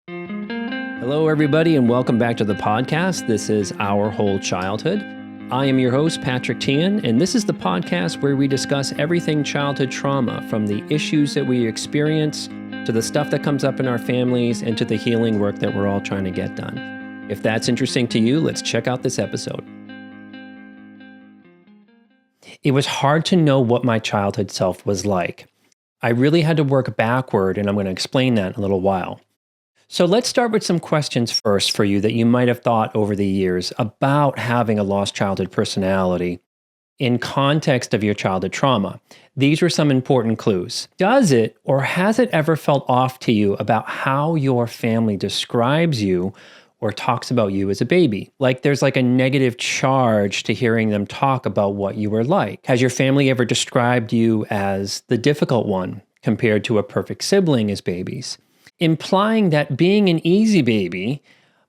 Hello, everybody, and welcome back to the podcast. This is Our Whole Childhood. I am your host, Patrick Tian, and this is the podcast where we discuss everything childhood trauma, from the issues that we experience to the stuff that comes up in our families and to the healing work that we're all trying to get done. If that's interesting to you, let's check out this episode. It was hard to know what my childhood self was like. I really had to work backward, and I'm going to explain that in a little while. So let's start with some questions first for you that you might have thought over the years about having a lost childhood personality in context of your childhood trauma. These were some important clues. Does it or has it ever felt off to you about how your family describes you or talks about you as a baby? Like there's like a negative charge to hearing them talk about what you were like. Has your family ever described you as the difficult one compared to a perfect sibling as babies? Implying that being an easy baby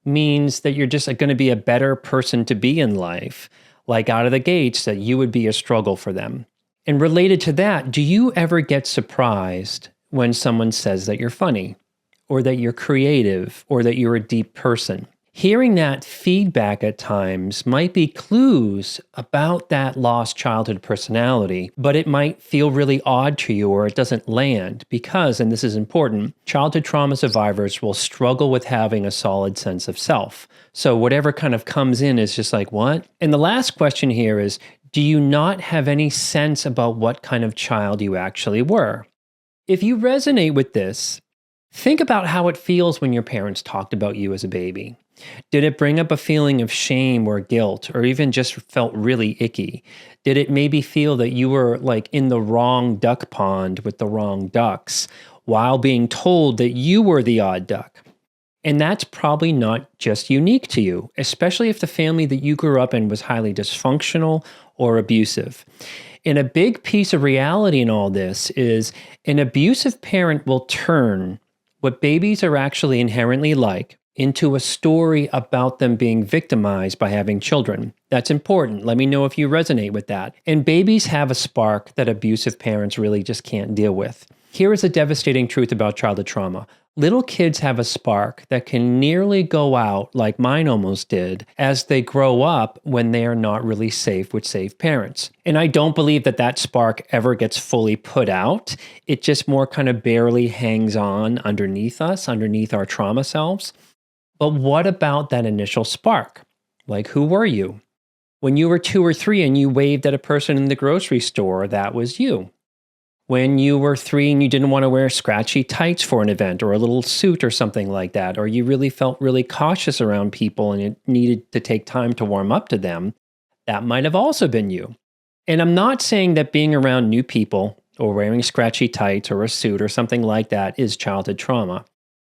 means that you're just going to be a better person to be in life, like out of the gates, that you would be a struggle for them. And related to that, do you ever get surprised when someone says that you're funny, or that you're creative, or that you're a deep person? Hearing that feedback at times might be clues about that lost childhood personality, but it might feel really odd to you or it doesn't land because, and this is important, childhood trauma survivors will struggle with having a solid sense of self. So whatever kind of comes in is just like, what? And the last question here is, do you not have any sense about what kind of child you actually were? If you resonate with this, think about how it feels when your parents talked about you as a baby. Did it bring up a feeling of shame or guilt, or even just felt really icky? Did it maybe feel that you were like in the wrong duck pond with the wrong ducks while being told that you were the odd duck? And that's probably not just unique to you, especially if the family that you grew up in was highly dysfunctional or abusive. And a big piece of reality in all this is an abusive parent will turn what babies are actually inherently like into a story about them being victimized by having children. That's important. Let me know if you resonate with that. And babies have a spark that abusive parents really just can't deal with. Here is a devastating truth about childhood trauma. Little kids have a spark that can nearly go out, like mine almost did, as they grow up when they are not really safe with safe parents. And I don't believe that that spark ever gets fully put out. It just more kind of barely hangs on underneath us, underneath our trauma selves. But what about that initial spark? Like, who were you? When you were 2 or 3 and you waved at a person in the grocery store, that was you. When you were 3 and you didn't want to wear scratchy tights for an event or a little suit or something like that, or you really felt really cautious around people and it needed to take time to warm up to them, that might have also been you. And I'm not saying that being around new people or wearing scratchy tights or a suit or something like that is childhood trauma.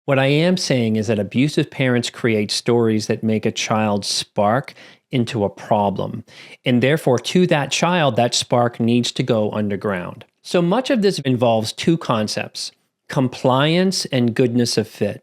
What I am saying is that abusive parents create stories that make a child spark into a problem. And therefore, to that child, that spark needs to go underground. So much of this involves 2 concepts: compliance and goodness of fit.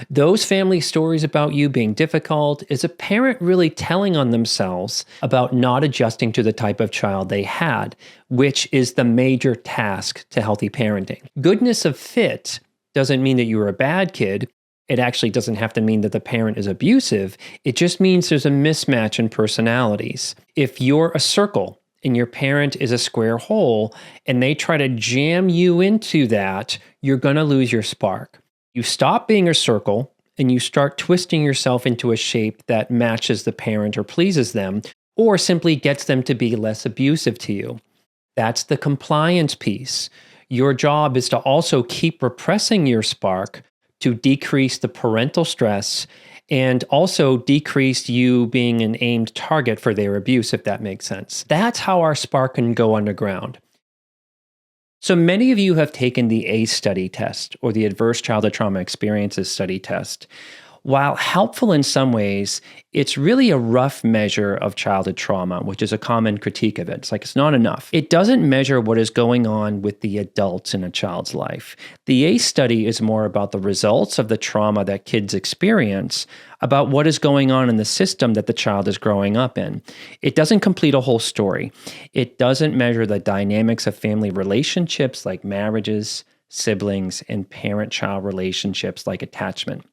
Those family stories about you being difficult is a parent really telling on themselves about not adjusting to the type of child they had, which is the major task to healthy parenting. Goodness of fit doesn't mean that you were a bad kid. It actually doesn't have to mean that the parent is abusive. It just means there's a mismatch in personalities. If you're a circle and your parent is a square hole and they try to jam you into that, you're going to lose your spark. You stop being a circle and you start twisting yourself into a shape that matches the parent or pleases them, or simply gets them to be less abusive to you. That's the compliance piece. Your job is to also keep repressing your spark to decrease the parental stress and also decrease you being an aimed target for their abuse, if that makes sense. That's how our spark can go underground. So many of you have taken the ACE study test, or the Adverse Childhood Trauma Experiences study test. While helpful in some ways, it's really a rough measure of childhood trauma, which is a common critique of it. It's like it's not enough. It doesn't measure what is going on with the adults in a child's life. The ACE study is more about the results of the trauma that kids experience, about what is going on in the system that the child is growing up in. It doesn't complete a whole story. It doesn't measure the dynamics of family relationships like marriages, siblings, and parent-child relationships like attachment.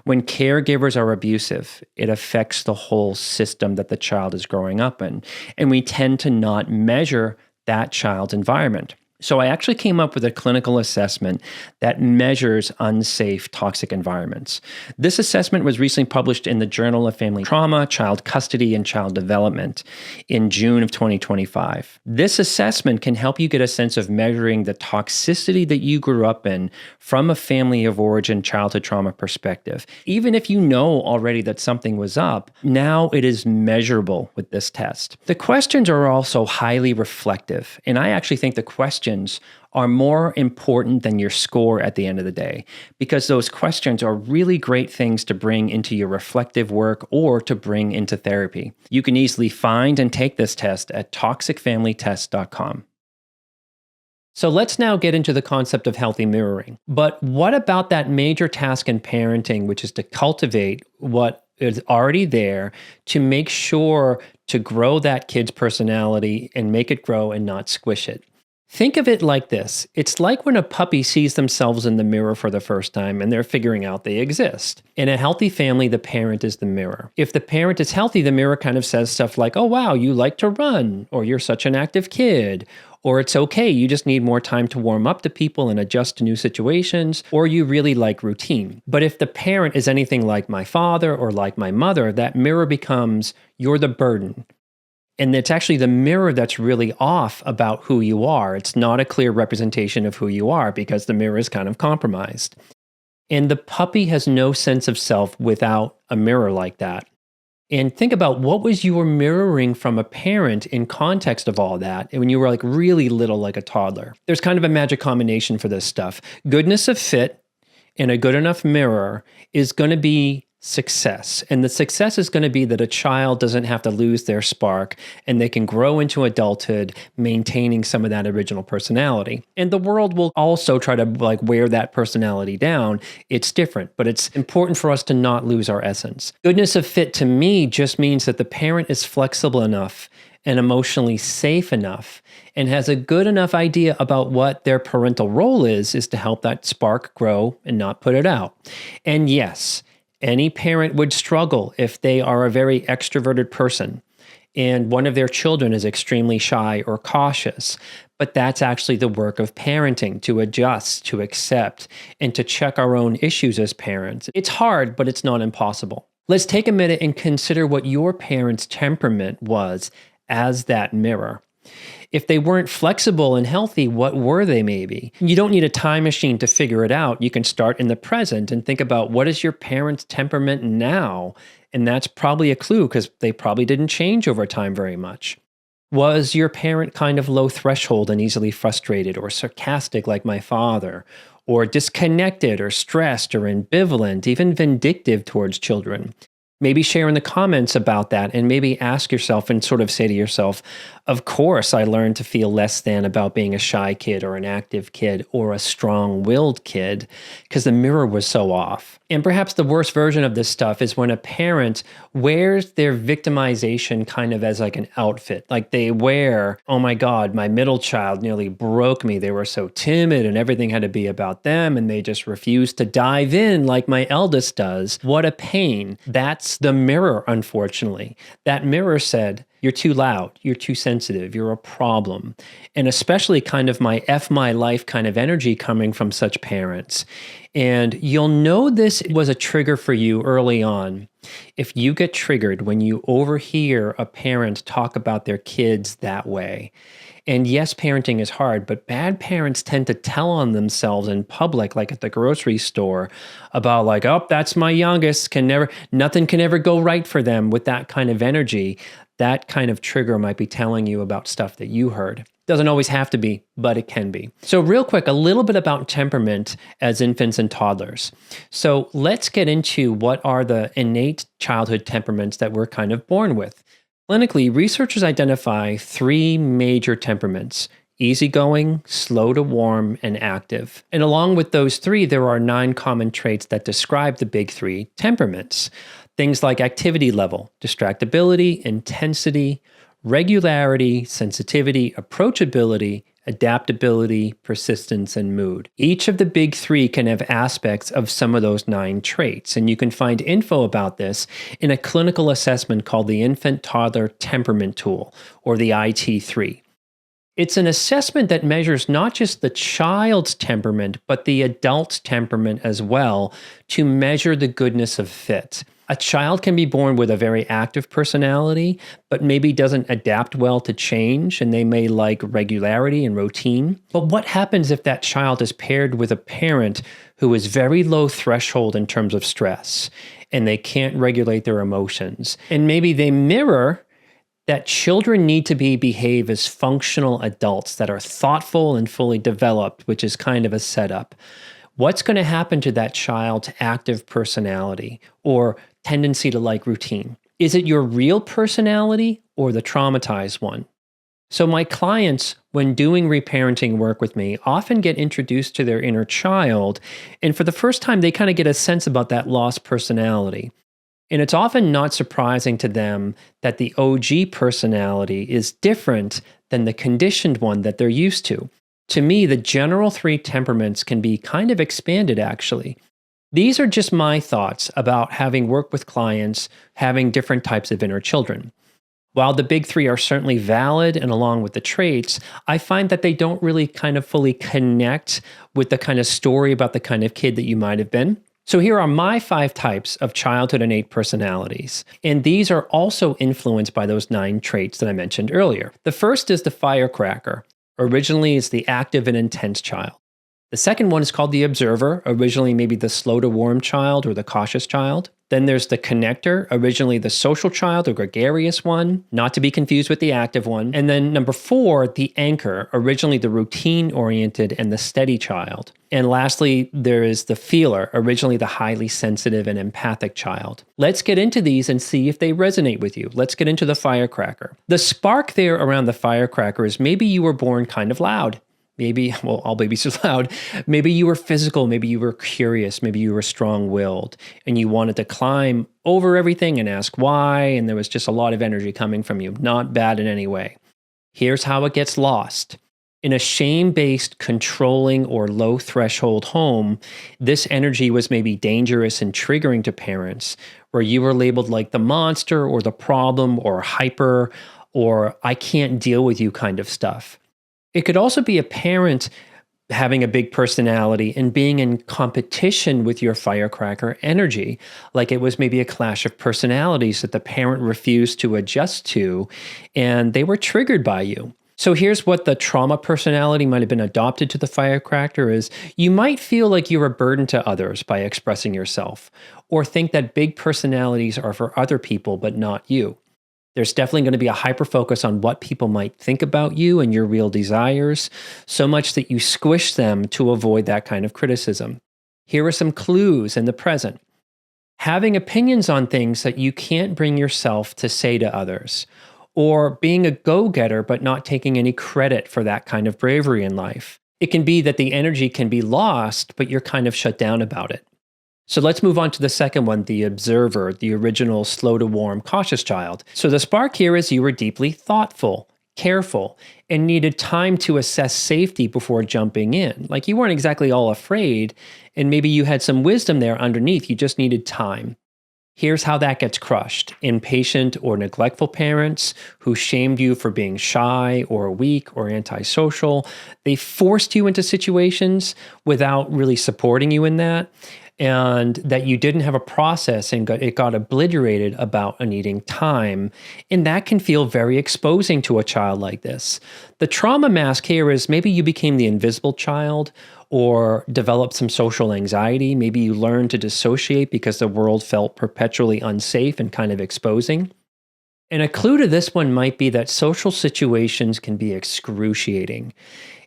When caregivers are abusive, it affects the whole system that the child is growing up in, and we tend to not measure that child's environment. So I actually came up with a clinical assessment that measures unsafe toxic environments. This assessment was recently published in the Journal of Family Trauma, Child Custody, and Child Development in June of 2025. This assessment can help you get a sense of measuring the toxicity that you grew up in from a family of origin childhood trauma perspective. Even if you know already that something was up, now it is measurable with this test. The questions are also highly reflective, and I actually think the questions are more important than your score at the end of the day, because those questions are really great things to bring into your reflective work or to bring into therapy. You can easily find and take this test at toxicfamilytest.com. So let's now get into the concept of healthy mirroring. But what about that major task in parenting, which is to cultivate what is already there to make sure to grow that kid's personality and make it grow and not squish it? Think of it like this. It's like when a puppy sees themselves in the mirror for the first time and they're figuring out they exist. In a healthy family, the parent is the mirror. If the parent is healthy, the mirror kind of says stuff like, oh, wow, you like to run, or you're such an active kid, or it's okay, you just need more time to warm up to people and adjust to new situations, or you really like routine. But if the parent is anything like my father or like my mother, that mirror becomes, you're the burden. And it's actually the mirror that's really off about who you are. It's not a clear representation of who you are because the mirror is kind of compromised. And the puppy has no sense of self without a mirror like that. And think about what was you were mirroring from a parent in context of all that when you were like really little, like a toddler. There's kind of a magic combination for this stuff. Goodness of fit and a good enough mirror is going to be success. And the success is going to be that a child doesn't have to lose their spark and they can grow into adulthood, maintaining some of that original personality. And the world will also try to like wear that personality down. It's different, but it's important for us to not lose our essence. Goodness of fit to me just means that the parent is flexible enough and emotionally safe enough and has a good enough idea about what their parental role is to help that spark grow and not put it out. And yes, any parent would struggle if they are a very extroverted person and one of their children is extremely shy or cautious. But that's actually the work of parenting, to adjust, to accept, and to check our own issues as parents. It's hard, but it's not impossible. Let's take a minute and consider what your parents' temperament was as that mirror. If they weren't flexible and healthy, what were they maybe? You don't need a time machine to figure it out. You can start in the present and think about what is your parents' temperament now? And that's probably a clue because they probably didn't change over time very much. Was your parent kind of low threshold and easily frustrated or sarcastic like my father? Or disconnected or stressed or ambivalent, even vindictive towards children? Maybe share in the comments about that and maybe ask yourself and sort of say to yourself, of course, I learned to feel less than about being a shy kid or an active kid or a strong-willed kid because the mirror was so off. And perhaps the worst version of this stuff is when a parent wears their victimization kind of as like an outfit. Like they wear, oh my God, my middle child nearly broke me. They were so timid and everything had to be about them and they just refused to dive in like my eldest does. What a pain. That's the mirror, unfortunately. That mirror said, you're too loud, you're too sensitive, you're a problem. And especially kind of my F my life kind of energy coming from such parents. And you'll know this was a trigger for you early on. If you get triggered when you overhear a parent talk about their kids that way. And yes, parenting is hard, but bad parents tend to tell on themselves in public, like at the grocery store, about like, oh, that's my youngest, nothing can ever go right for them with that kind of energy. That kind of trigger might be telling you about stuff that you heard. Doesn't always have to be, but it can be. So real quick, a little bit about temperament as infants and toddlers. So let's get into what are the innate childhood temperaments that we're kind of born with. Clinically, researchers identify 3 major temperaments: easygoing, slow to warm, and active. And along with those 3, there are 9 common traits that describe the big 3 temperaments. Things like activity level, distractibility, intensity, regularity, sensitivity, approachability, adaptability, persistence, and mood. Each of the big three can have aspects of some of those 9 traits, and you can find info about this in a clinical assessment called the Infant Toddler Temperament Tool, or the IT3. It's an assessment that measures not just the child's temperament, but the adult's temperament as well, to measure the goodness of fit. A child can be born with a very active personality, but maybe doesn't adapt well to change, and they may like regularity and routine. But what happens if that child is paired with a parent who is very low threshold in terms of stress, and they can't regulate their emotions? And maybe they mirror that children need to behave as functional adults that are thoughtful and fully developed, which is kind of a setup. What's going to happen to that child's active personality or tendency to like routine? Is it your real personality or the traumatized one? So my clients, when doing reparenting work with me, often get introduced to their inner child, and for the first time, they kind of get a sense about that lost personality. And it's often not surprising to them that the OG personality is different than the conditioned one that they're used to. To me, the general 3 temperaments can be kind of expanded, actually. These are just my thoughts about having worked with clients having different types of inner children. While the big 3 are certainly valid, and along with the traits, I find that they don't really kind of fully connect with the kind of story about the kind of kid that you might have been. So here are my 5 types of childhood innate personalities, and these are also influenced by those 9 traits that I mentioned earlier. The first is the firecracker. Originally, it's the active and intense child. The second one is called the observer, originally maybe the slow to warm child or the cautious child. Then there's the connector, originally the social child or gregarious one, not to be confused with the active one. And then number 4, the anchor, originally the routine-oriented and the steady child. And lastly, there is the feeler, originally the highly sensitive and empathic child. Let's get into these and see if they resonate with you. Let's get into the firecracker. The spark there around the firecracker is maybe you were born kind of loud. Maybe, well, all babies are loud. Maybe you were physical. Maybe you were curious. Maybe you were strong-willed and you wanted to climb over everything and ask why. And there was just a lot of energy coming from you. Not bad in any way. Here's how it gets lost. In a shame-based, controlling, or low-threshold home, this energy was maybe dangerous and triggering to parents, where you were labeled like the monster or the problem or hyper or I can't deal with you kind of stuff. It could also be a parent having a big personality and being in competition with your firecracker energy, like it was maybe a clash of personalities that the parent refused to adjust to, and they were triggered by you. So here's what the trauma personality might have been adopted to the firecracker is: you might feel like you're a burden to others by expressing yourself, or think that big personalities are for other people but not you. There's definitely going to be a hyper-focus on what people might think about you and your real desires, so much that you squish them to avoid that kind of criticism. Here are some clues in the present. Having opinions on things that you can't bring yourself to say to others, or being a go-getter but not taking any credit for that kind of bravery in life. It can be that the energy can be lost, but you're kind of shut down about it. So let's move on to the second one, the observer, the original slow to warm, cautious child. So the spark here is you were deeply thoughtful, careful, and needed time to assess safety before jumping in. Like you weren't exactly all afraid, and maybe you had some wisdom there underneath. You just needed time. Here's how that gets crushed. Impatient or neglectful parents who shamed you for being shy or weak or antisocial. They forced you into situations without really supporting you in that. And that you didn't have a process and it got obliterated about needing time. And that can feel very exposing to a child like this. The trauma mask here is maybe you became the invisible child or developed some social anxiety. Maybe you learned to dissociate because the world felt perpetually unsafe and kind of exposing. And a clue to this one might be that social situations can be excruciating.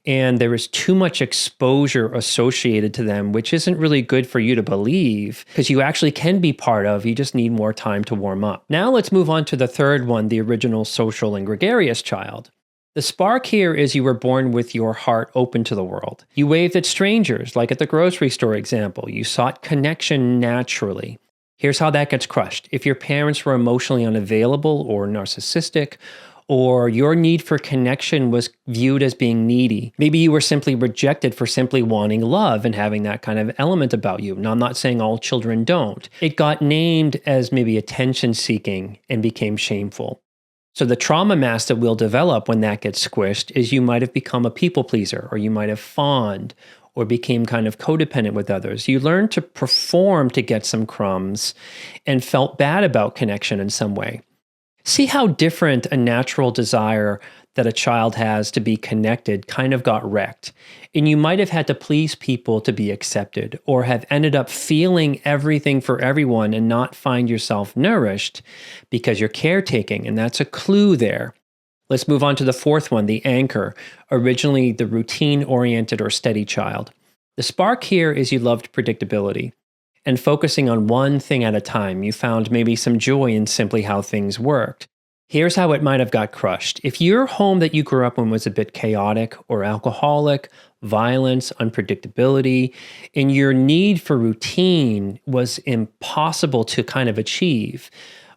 And there is too much exposure associated to them, which isn't really good for you to believe, because you actually can be part of, you just need more time to warm up. Now let's move on to the third one, the original social and gregarious child. The spark here is you were born with your heart open to the world. You waved at strangers, like at the grocery store example. You sought connection naturally. Here's how that gets crushed. If your parents were emotionally unavailable or narcissistic, or your need for connection was viewed as being needy. Maybe you were simply rejected for simply wanting love and having that kind of element about you. Now, I'm not saying all children don't. It got named as maybe attention seeking and became shameful. So the trauma mass that we'll develop when that gets squished is you might have become a people pleaser, or you might have fawned, or became kind of codependent with others. You learned to perform to get some crumbs and felt bad about connection in some way. See how different a natural desire that a child has to be connected kind of got wrecked. And you might have had to please people to be accepted, or have ended up feeling everything for everyone and not find yourself nourished because you're caretaking, and that's a clue there. Let's move on to the fourth one, the anchor, originally the routine-oriented or steady child. The spark here is you loved predictability and focusing on one thing at a time. You found maybe some joy in simply how things worked. Here's how it might have got crushed. If your home that you grew up in was a bit chaotic or alcoholic, violence, unpredictability, and your need for routine was impossible to kind of achieve,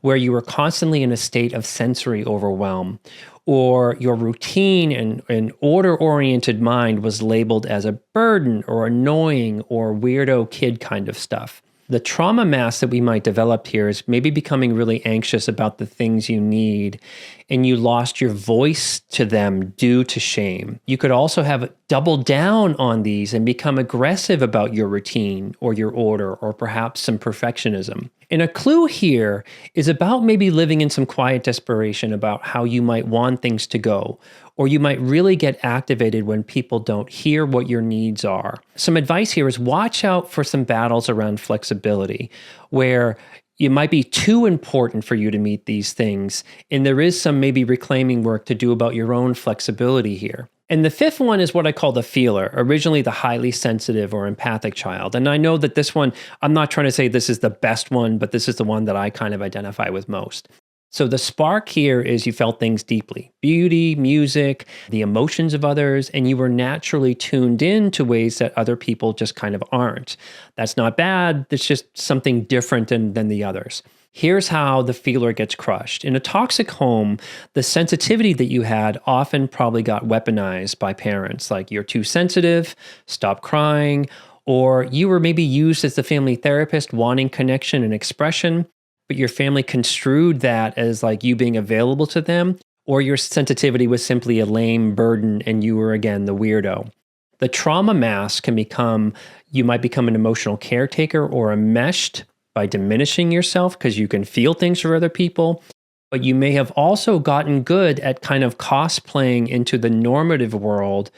where you were constantly in a state of sensory overwhelm, or your routine and order-oriented mind was labeled as a burden or annoying or weirdo kid kind of stuff. The trauma mass that we might develop here is maybe becoming really anxious about the things you need, and you lost your voice to them due to shame. You could also have doubled down on these and become aggressive about your routine or your order, or perhaps some perfectionism. And a clue here is about maybe living in some quiet desperation about how you might want things to go, or you might really get activated when people don't hear what your needs are. Some advice here is watch out for some battles around flexibility, where it might be too important for you to meet these things, and there is some maybe reclaiming work to do about your own flexibility here. And the fifth one is what I call the feeler, originally the highly sensitive or empathic child. And I know that this one, I'm not trying to say this is the best one, but this is the one that I kind of identify with most. So the spark here is you felt things deeply: beauty, music, the emotions of others, and you were naturally tuned in to ways that other people just kind of aren't. That's not bad, it's just something different than the others. Here's how the feeler gets crushed. In a toxic home, the sensitivity that you had often probably got weaponized by parents, like you're too sensitive, stop crying, or you were maybe used as the family therapist wanting connection and expression, but your family construed that as like you being available to them, or your sensitivity was simply a lame burden and you were, again, the weirdo. The trauma mass can become, you might become an emotional caretaker or enmeshed by diminishing yourself because you can feel things for other people, but you may have also gotten good at kind of cosplaying into the normative world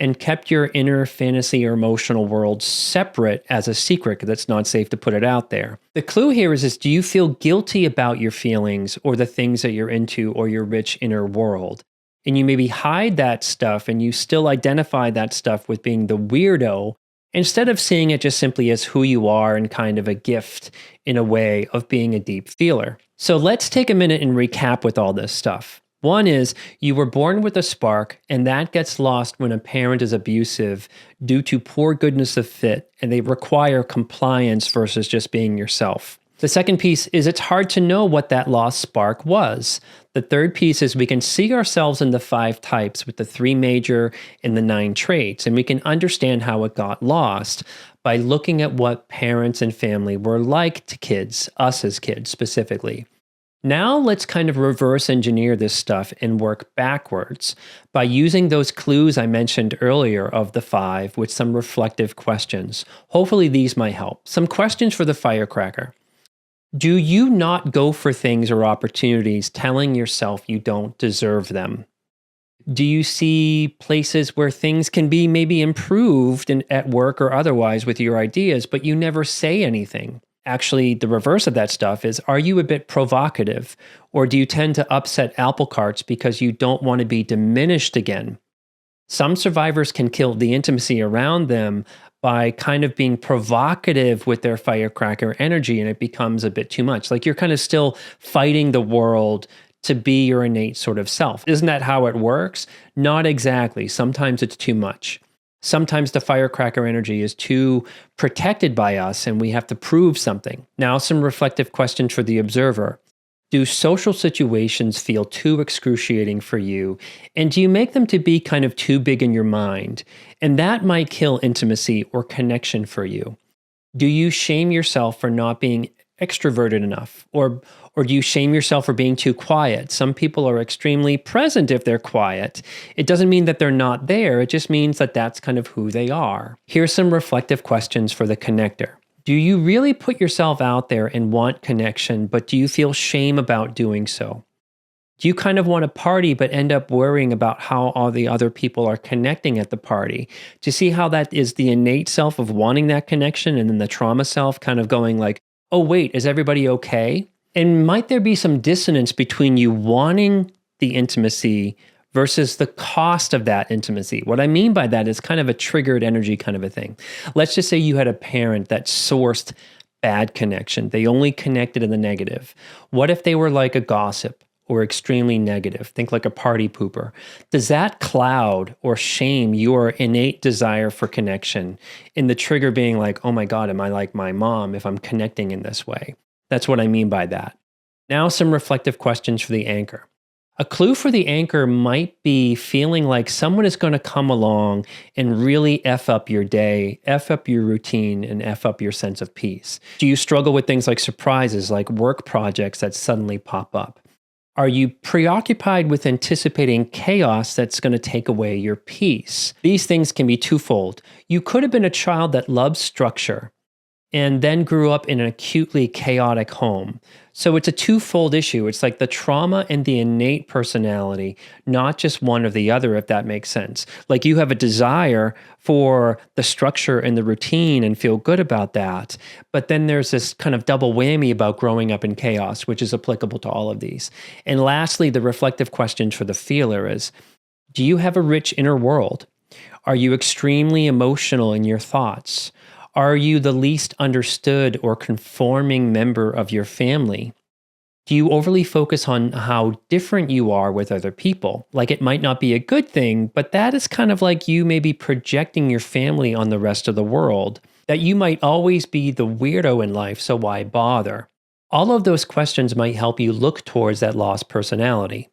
and kept your inner fantasy or emotional world separate as a secret because it's not safe to put it out there. The clue here is do you feel guilty about your feelings or the things that you're into or your rich inner world? And you maybe hide that stuff and you still identify that stuff with being the weirdo, instead of seeing it just simply as who you are and kind of a gift in a way of being a deep feeler. So let's take a minute and recap with all this stuff. One is you were born with a spark, and that gets lost when a parent is abusive due to poor goodness of fit, and they require compliance versus just being yourself. The second piece is it's hard to know what that lost spark was. The third piece is we can see ourselves in the 5 types with the 3 major and the 9 traits, and we can understand how it got lost by looking at what parents and family were like to kids, us as kids specifically. Now let's kind of reverse engineer this stuff and work backwards by using those clues I mentioned earlier of the 5 with some reflective questions. Hopefully these might help. Some questions for the firecracker. Do you not go for things or opportunities telling yourself you don't deserve them? Do you see places where things can be maybe improved at work or otherwise with your ideas, but you never say anything? Actually, the reverse of that stuff is, are you a bit provocative, or do you tend to upset apple carts because you don't want to be diminished again? Some survivors can kill the intimacy around them by kind of being provocative with their firecracker energy, and it becomes a bit too much. Like you're kind of still fighting the world to be your innate sort of self. Isn't that how it works? Not exactly. Sometimes it's too much. Sometimes the firecracker energy is too protected by us and we have to prove something. Now, some reflective questions for the observer. Do social situations feel too excruciating for you? And do you make them to be kind of too big in your mind? And that might kill intimacy or connection for you. Do you shame yourself for not being extroverted enough? Or do you shame yourself for being too quiet? Some people are extremely present if they're quiet. It doesn't mean that they're not there. It just means that that's kind of who they are. Here's some reflective questions for the connector. Do you really put yourself out there and want connection, but do you feel shame about doing so? Do you kind of want to party, but end up worrying about how all the other people are connecting at the party? Do you see how that is the innate self of wanting that connection, and then the trauma self kind of going like, oh, wait, is everybody okay? And might there be some dissonance between you wanting the intimacy versus the cost of that intimacy? What I mean by that is kind of a triggered energy kind of a thing. Let's just say you had a parent that sourced bad connection. They only connected in the negative. What if they were like a gossip or extremely negative? Think like a party pooper. Does that cloud or shame your innate desire for connection in the trigger being like, oh my God, am I like my mom if I'm connecting in this way? That's what I mean by that. Now, some reflective questions for the anchor. A clue for the anchor might be feeling like someone is going to come along and really F up your day, F up your routine, and F up your sense of peace. Do you struggle with things like surprises, like work projects that suddenly pop up? Are you preoccupied with anticipating chaos that's going to take away your peace? These things can be twofold. You could have been a child that loves structure and then grew up in an acutely chaotic home. So it's a twofold issue. It's like the trauma and the innate personality, not just one or the other, if that makes sense. Like you have a desire for the structure and the routine and feel good about that. But then there's this kind of double whammy about growing up in chaos, which is applicable to all of these. And lastly, the reflective question for the feeler is, do you have a rich inner world? Are you extremely emotional in your thoughts? Are you the least understood or conforming member of your family? Do you overly focus on how different you are with other people? Like it might not be a good thing, but that is kind of like you maybe projecting your family on the rest of the world, that you might always be the weirdo in life, so why bother? All of those questions might help you look towards that lost personality.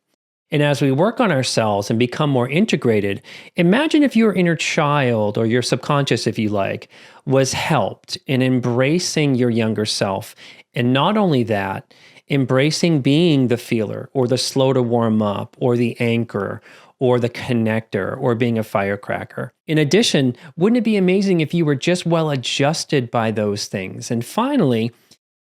And as we work on ourselves and become more integrated, imagine if your inner child, or your subconscious, if you like, was helped in embracing your younger self. And not only that, embracing being the feeler, or the slow to warm up, or the anchor, or the connector, or being a firecracker. In addition, wouldn't it be amazing if you were just well adjusted by those things? And finally,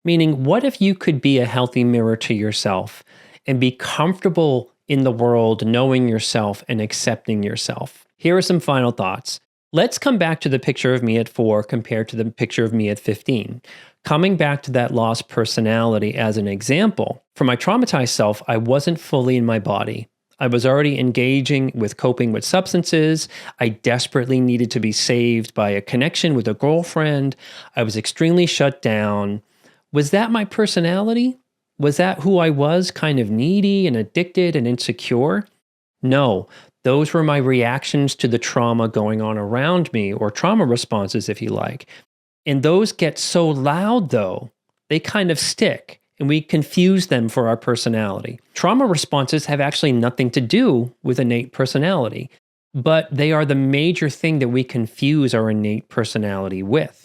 meaning, what if you could be a healthy mirror to yourself and be comfortable in the world, knowing yourself and accepting yourself? Here are some final thoughts. Let's come back to the picture of me at 4 compared to the picture of me at 15. Coming back to that lost personality as an example, for my traumatized self, I wasn't fully in my body. I was already engaging with coping with substances. I desperately needed to be saved by a connection with a girlfriend. I was extremely shut down. Was that my personality? Was that who I was, kind of needy and addicted and insecure? No, those were my reactions to the trauma going on around me, or trauma responses, if you like. And those get so loud, though, they kind of stick, and we confuse them for our personality. Trauma responses have actually nothing to do with innate personality, but they are the major thing that we confuse our innate personality with.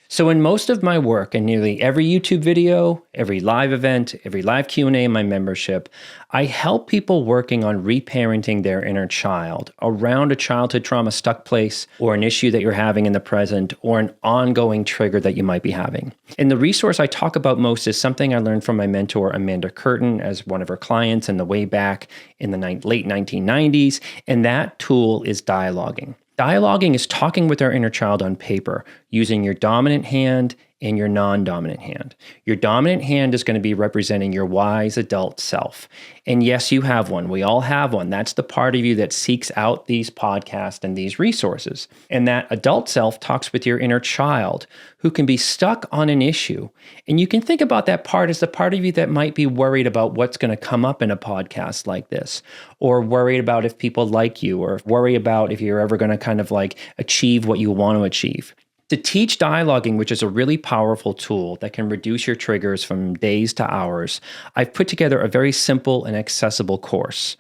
So in most of my work, and nearly every YouTube video, every live event, every live Q&A in my membership, I help people working on reparenting their inner child around a childhood trauma stuck place, or an issue that you're having in the present, or an ongoing trigger that you might be having. And the resource I talk about most is something I learned from my mentor, Amanda Curtin, as one of her clients in the way back in the late 1990s. And that tool is dialoguing. Dialoguing is talking with our inner child on paper, using your dominant hand and your non-dominant hand. Your dominant hand is going to be representing your wise adult self. And yes, you have one. We all have one. That's the part of you that seeks out these podcasts and these resources. And that adult self talks with your inner child, who can be stuck on an issue. And you can think about that part as the part of you that might be worried about what's going to come up in a podcast like this, or worried about if people like you, or worry about if you're ever going to kind of like achieve what you want to achieve. To teach dialoguing, which is a really powerful tool that can reduce your triggers from days to hours, I've put together a very simple and accessible course.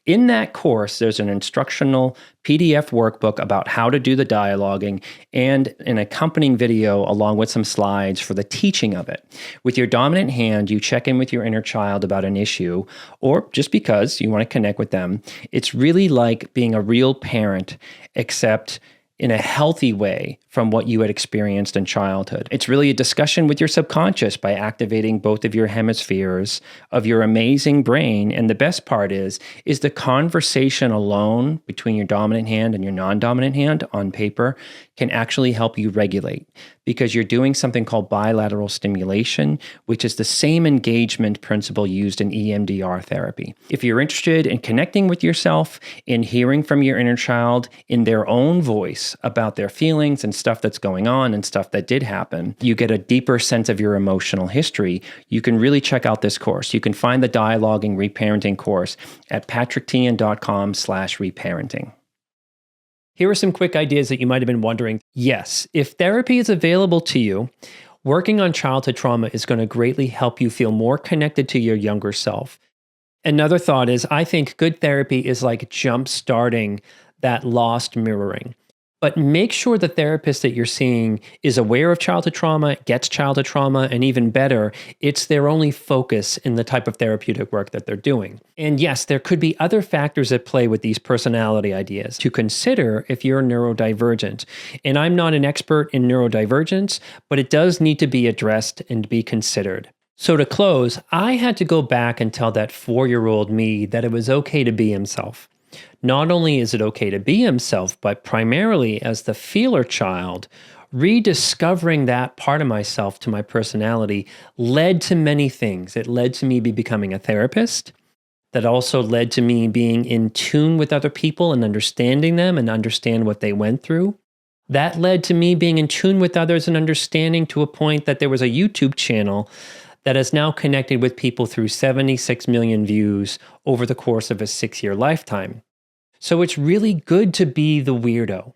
In that course, there's an instructional PDF workbook about how to do the dialoguing and an accompanying video along with some slides for the teaching of it. With your dominant hand, you check in with your inner child about an issue, or just because you want to connect with them. It's really like being a real parent, except in a healthy way from what you had experienced in childhood. It's really a discussion with your subconscious by activating both of your hemispheres of your amazing brain. And the best part is the conversation alone between your dominant hand and your non-dominant hand on paper can actually help you regulate, because you're doing something called bilateral stimulation, which is the same engagement principle used in EMDR therapy. If you're interested in connecting with yourself, in hearing from your inner child in their own voice about their feelings and stuff that's going on and stuff that did happen, you get a deeper sense of your emotional history, you can really check out this course. You can find the Dialoguing Reparenting course at patricktian.com/reparenting. Here are some quick ideas that you might have been wondering. Yes, if therapy is available to you, working on childhood trauma is going to greatly help you feel more connected to your younger self. Another thought is, I think good therapy is like jump-starting that lost mirroring. But make sure the therapist that you're seeing is aware of childhood trauma, gets childhood trauma, and even better, it's their only focus in the type of therapeutic work that they're doing. And yes, there could be other factors at play with these personality ideas to consider if you're neurodivergent. And I'm not an expert in neurodivergence, but it does need to be addressed and be considered. So to close, I had to go back and tell that 4-year-old me that it was okay to be himself. Not only is it okay to be himself, but primarily as the feeler child, rediscovering that part of myself to my personality led to many things. It led to me becoming a therapist. That also led to me being in tune with other people and understanding them and understand what they went through. That led to me being in tune with others and understanding to a point that there was a YouTube channel that is now connected with people through 76 million views over the course of a 6-year lifetime. So it's really good to be the weirdo.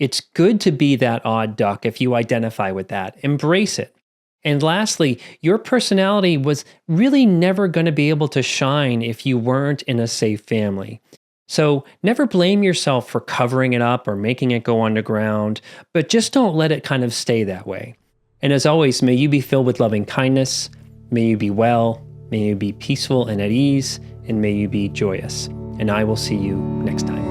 It's good to be that odd duck if you identify with that. Embrace it. And lastly, your personality was really never going to be able to shine if you weren't in a safe family. So never blame yourself for covering it up or making it go underground, but just don't let it kind of stay that way. And as always, may you be filled with loving kindness, may you be well, may you be peaceful and at ease, and may you be joyous. And I will see you next time.